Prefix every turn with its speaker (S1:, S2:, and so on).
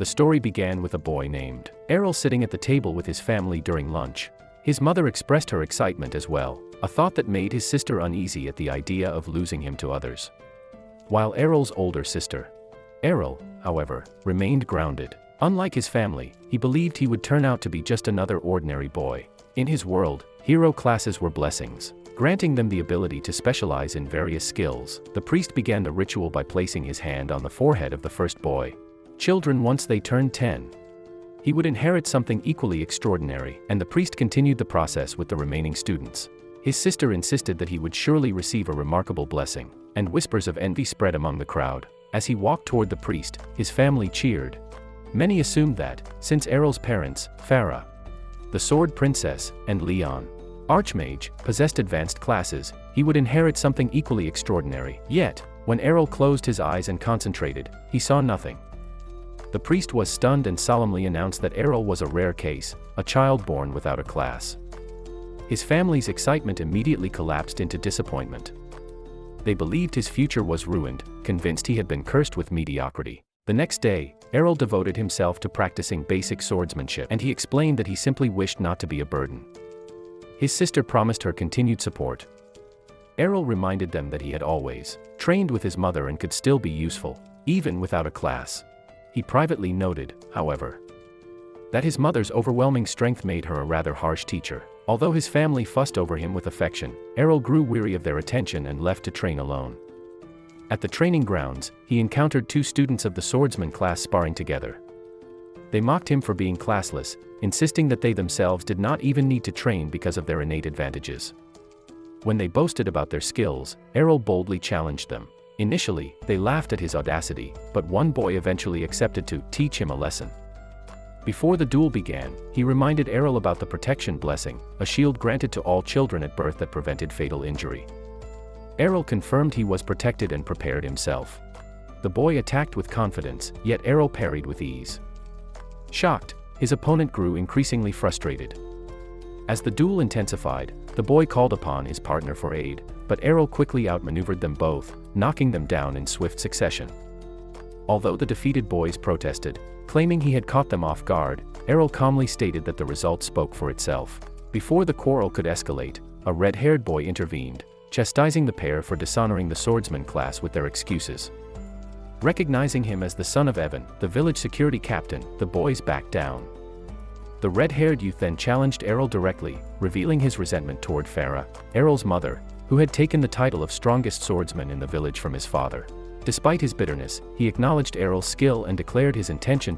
S1: The story began with a boy named Errol sitting at the table with his family during lunch. His mother expressed her excitement as well, a thought that made his sister uneasy at the idea of losing him to others. While Errol's older sister, Errol, however, remained grounded. Unlike his family, he believed he would turn out to be just another ordinary boy. In his world, hero classes were blessings, granting them the ability to specialize in various skills. The priest began the ritual by placing his hand on the forehead of the first boy. Children, once they turned 10, he would inherit something equally extraordinary, and the priest continued the process with the remaining students. His sister insisted that he would surely receive a remarkable blessing, and whispers of envy spread among the crowd. As he walked toward the priest, his family cheered. Many assumed that, since Errol's parents, Farah, the Sword Princess, and Leon, Archmage, possessed advanced classes, he would inherit something equally extraordinary. Yet, when Errol closed his eyes and concentrated, he saw nothing. The priest was stunned and solemnly announced that Errol was a rare case, a child born without a class. His family's excitement immediately collapsed into disappointment. They believed his future was ruined, convinced he had been cursed with mediocrity. The next day, Errol devoted himself to practicing basic swordsmanship, and he explained that he simply wished not to be a burden. His sister promised her continued support. Errol reminded them that he had always trained with his mother and could still be useful, even without a class. He privately noted, however, that his mother's overwhelming strength made her a rather harsh teacher. Although his family fussed over him with affection, Errol grew weary of their attention and left to train alone. At the training grounds, he encountered two students of the Swordsman class sparring together. They mocked him for being classless, insisting that they themselves did not even need to train because of their innate advantages. When they boasted about their skills, Errol boldly challenged them. Initially, they laughed at his audacity, but one boy eventually accepted to teach him a lesson. Before the duel began, he reminded Errol about the protection blessing, a shield granted to all children at birth that prevented fatal injury. Errol confirmed he was protected and prepared himself. The boy attacked with confidence, yet Errol parried with ease. Shocked, his opponent grew increasingly frustrated. As the duel intensified, the boy called upon his partner for aid, but Errol quickly outmaneuvered them both, knocking them down in swift succession. Although the defeated boys protested, claiming he had caught them off guard, Errol calmly stated that the result spoke for itself. Before the quarrel could escalate, a red-haired boy intervened, chastising the pair for dishonoring the swordsman class with their excuses. Recognizing him as the son of Evan, the village security captain, the boys backed down. The red-haired youth then challenged Errol directly, revealing his resentment toward Farah, Errol's mother, who had taken the title of strongest swordsman in the village from his father. Despite his bitterness, he acknowledged Errol's skill and declared his intention